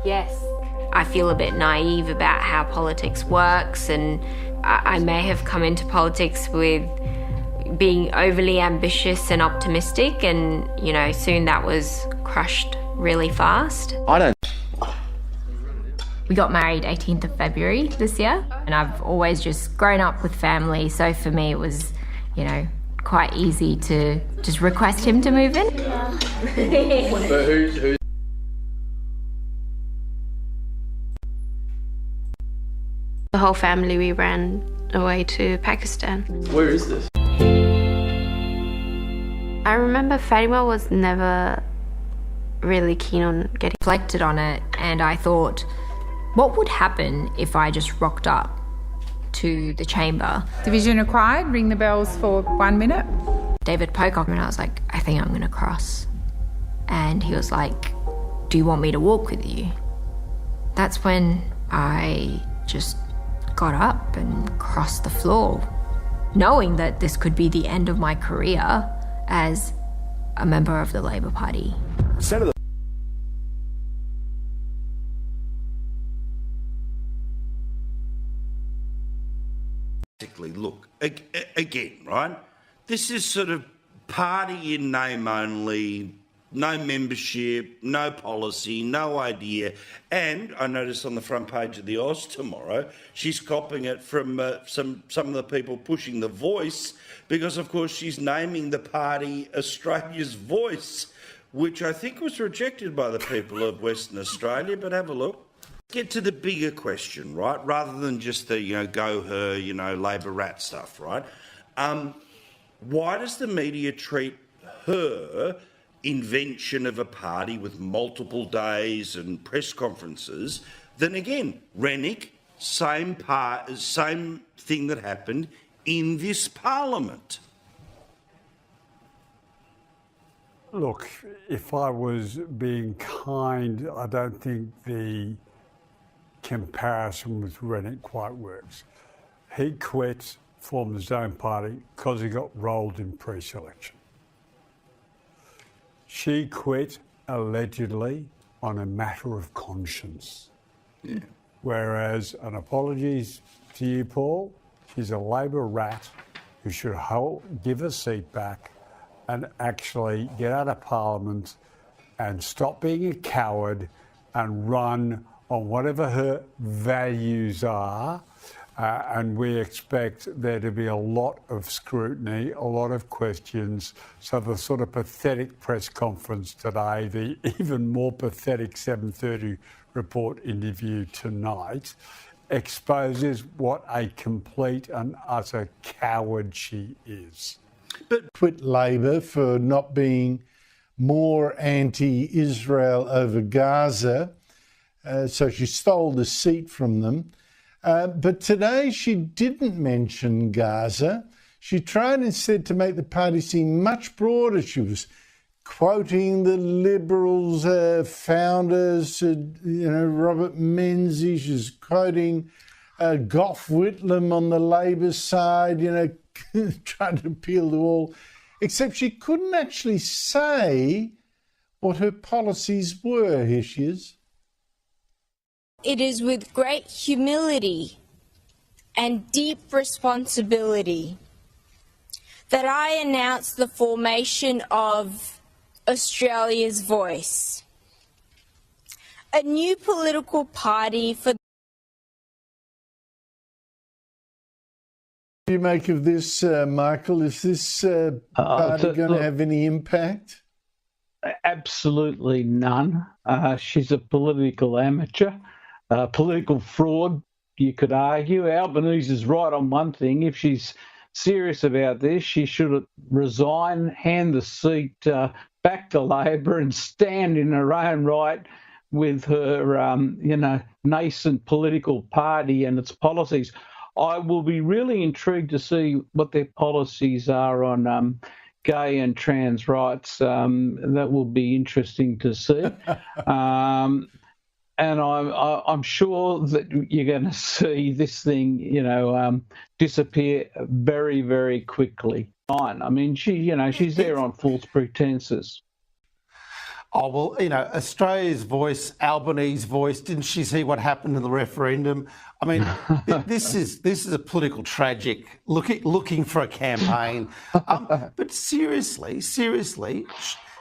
Yes, I feel a bit naive about how politics works, and I may have come into politics with being overly ambitious and optimistic, and, you know, soon that was crushed really fast. We got married 18th of February this year, and I've always just grown up with family, so for me it was, you know, quite easy to just request him to move in. Yeah. But who's The whole family, we ran away to Pakistan. Where is this? I remember Fatima was never really keen on getting... Reflected on it, and I thought, what would happen if I just rocked up to the chamber? Division required, ring the bells for 1 minute. David Pocock, and I was like, I think I'm going to cross. And he was like, do you want me to walk with you? That's when I just got up and crossed the floor, knowing that this could be the end of my career as a member of the Labor Party. Senator. Look, again, right? This is sort of party in name only, no membership, no policy, no idea. And I noticed on the front page of the Oz tomorrow, she's copying it from some of the people pushing The Voice, because, of course, she's naming the party Australia's Voice, which I think was rejected by the people of Western Australia. But have a look. Get to the bigger question, right? Rather than just the, you know, go her, you know, Labor rat stuff, right? Why does the media treat her invention of a party with multiple days and press conferences than, again, Rennick, same thing that happened in this parliament? Look, if I was being kind, I don't think the comparison with Rennick quite works. He quit, formed his own party because he got rolled in pre-selection. She quit allegedly on a matter of conscience. Yeah. Whereas, and apologies to you, Paul, she's a Labor rat who should give her seat back and actually get out of Parliament and stop being a coward and run on whatever her values are. And we expect there to be a lot of scrutiny, a lot of questions. So the sort of pathetic press conference today, the even more pathetic 7:30 report interview tonight, exposes what a complete and utter coward she is. But quit Labor for not being more anti-Israel over Gaza. So she stole the seat from them. But today she didn't mention Gaza. She tried instead to make the party seem much broader. She was quoting the Liberals' founders, Robert Menzies. She was quoting Gough Whitlam on the Labor side, trying to appeal to all. Except she couldn't actually say what her policies were. Here she is. It is with great humility and deep responsibility that I announce the formation of Australia's Voice, a new political party for... What do you make of this, Michael? Is this party going to have any impact? Absolutely none. She's a political amateur. Political fraud, you could argue. Albanese is right on one thing. If she's serious about this, she should resign, hand the seat back to Labor and stand in her own right with her, nascent political party and its policies. I will be really intrigued to see what their policies are on gay and trans rights. That will be interesting to see. And I'm sure that you're going to see this thing, disappear very, very quickly. I mean, she's there on false pretenses. Oh, well, you know, Australia's voice, Albanese's voice, didn't she see what happened in the referendum? I mean, this is a political tragic looking for a campaign. But seriously,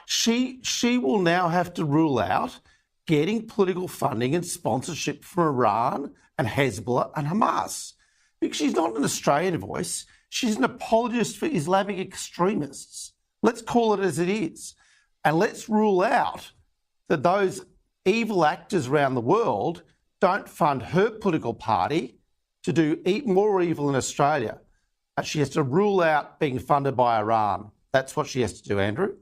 she will now have to rule out getting political funding and sponsorship from Iran and Hezbollah and Hamas. Because she's not an Australian voice. She's an apologist for Islamic extremists. Let's call it as it is. And let's rule out that those evil actors around the world don't fund her political party to do more evil in Australia. And she has to rule out being funded by Iran. That's what she has to do, Andrew.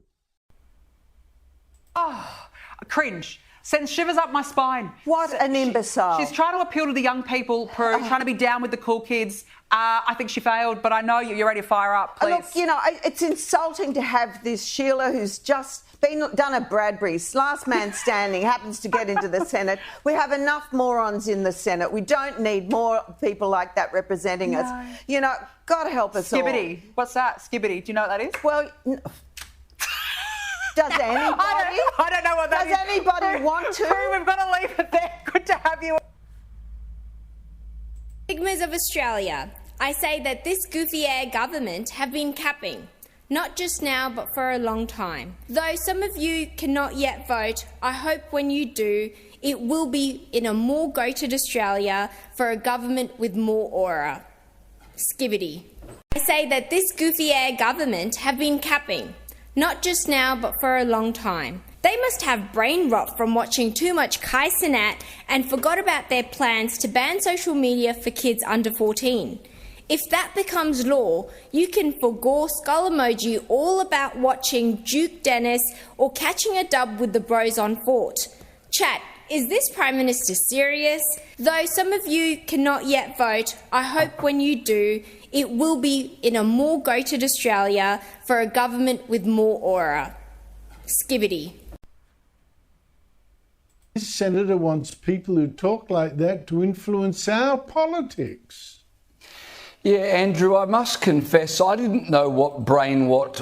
Oh, cringe. Sends shivers up my spine. What an imbecile. She's trying to appeal to the young people, Prue, trying to be down with the cool kids. I think she failed, but I know you're ready to fire up, please. Look, you know, it's insulting to have this Sheila who's just done a Bradbury's, last man standing, happens to get into the Senate. We have enough morons in the Senate. We don't need more people like that representing us. You know, God help us all. Skibbity. What's that? Skibbity. Do you know what that is? Well... Does anybody? I don't know what that is. Does anybody want to? Prue, we've got to leave it there. Good to have you. Stigmas of Australia. I say that this goofy air government have been capping, not just now but for a long time. Though some of you cannot yet vote, I hope when you do, it will be in a more goated Australia for a government with more aura. Skibbity. I say that this goofy air government have been capping, not just now but for a long time. They must have brain rot from watching too much Kai Cenat and forgot about their plans to ban social media for kids under 14. If that becomes law, you can forgo skull emoji all about watching Duke Dennis or catching a dub with the bros on Fort. Chat, is this Prime Minister serious? Though some of you cannot yet vote, I hope when you do, it will be in a more goated Australia for a government with more aura. Skibbity. This senator wants people who talk like that to influence our politics. Yeah, Andrew, I must confess I didn't know what brain rot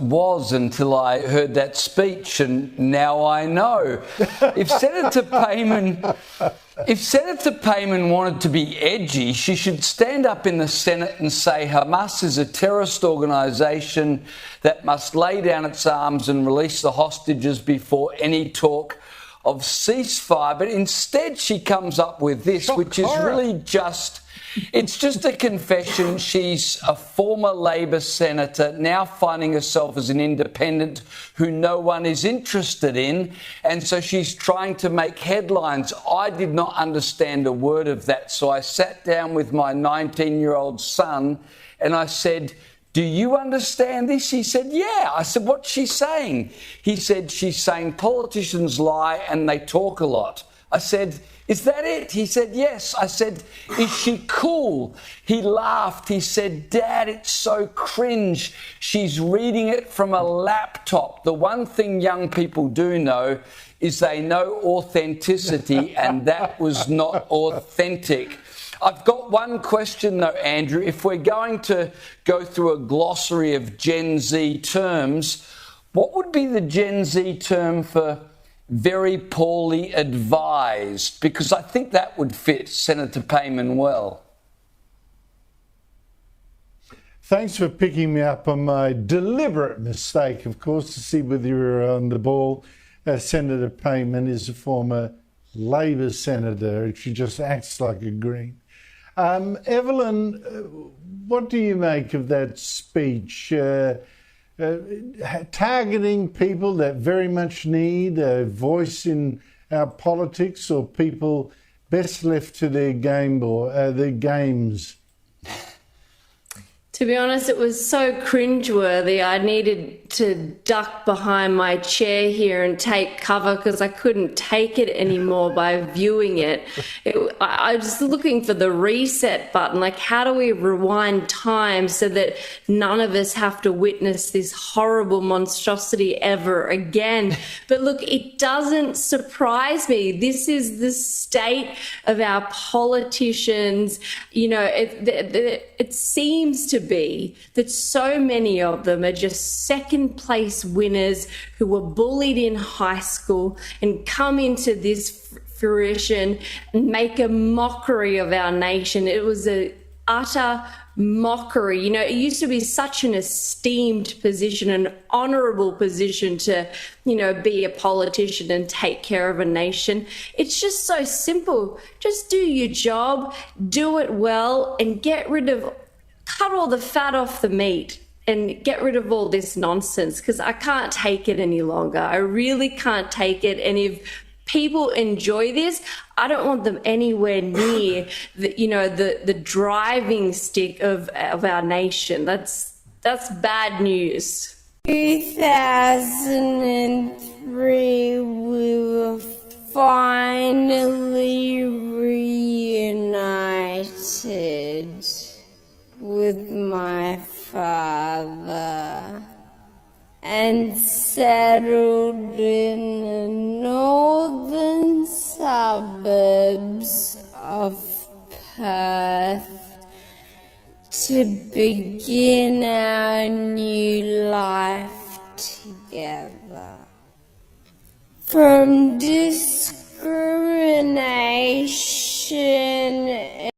was until I heard that speech, and now I know. If Senator Payman wanted to be edgy, she should stand up in the Senate and say Hamas is a terrorist organisation that must lay down its arms and release the hostages before any talk of ceasefire. But instead she comes up with this, which is really just... It's just a confession. She's a former Labor senator, now finding herself as an independent who no one is interested in, and so she's trying to make headlines. I did not understand a word of that, so I sat down with my 19-year-old son and I said, "Do you understand this?" He said, "Yeah." I said, "What's she saying?" He said, "She's saying politicians lie and they talk a lot." I said, "Is that it?" He said, "Yes." I said, "Is she cool?" He laughed. He said, "Dad, it's so cringe. She's reading it from a laptop." The one thing young people do know is they know authenticity, and that was not authentic. I've got one question though, Andrew. If we're going to go through a glossary of Gen Z terms, what would be the Gen Z term for very poorly advised? Because I think that would fit Senator Payman well. Thanks for picking me up on my deliberate mistake, of course, to see whether you're on the ball. Senator Payman is a former Labor senator. She just acts like a Green. Evelyn, what do you make of that speech? Targeting people that very much need a voice in our politics, or people best left to their their games? To be honest, it was so cringeworthy. I needed to duck behind my chair here and take cover because I couldn't take it anymore by viewing it. I was looking for the reset button. Like, how do we rewind time so that none of us have to witness this horrible monstrosity ever again? But look, it doesn't surprise me. This is the state of our politicians. You know, it seems to be that so many of them are just second place winners who were bullied in high school and come into this fruition and make a mockery of our nation. It was an utter mockery. You know, it used to be such an esteemed position, an honourable position to, you know, be a politician and take care of a nation. It's just so simple. Just do your job, do it well, and cut all the fat off the meat and get rid of all this nonsense, because I can't take it any longer. I really can't take it. And if people enjoy this, I don't want them anywhere near the driving stick of our nation. That's bad news. 2003, we were finally reunited with my father and settled in the northern suburbs of Perth to begin our new life together. From discrimination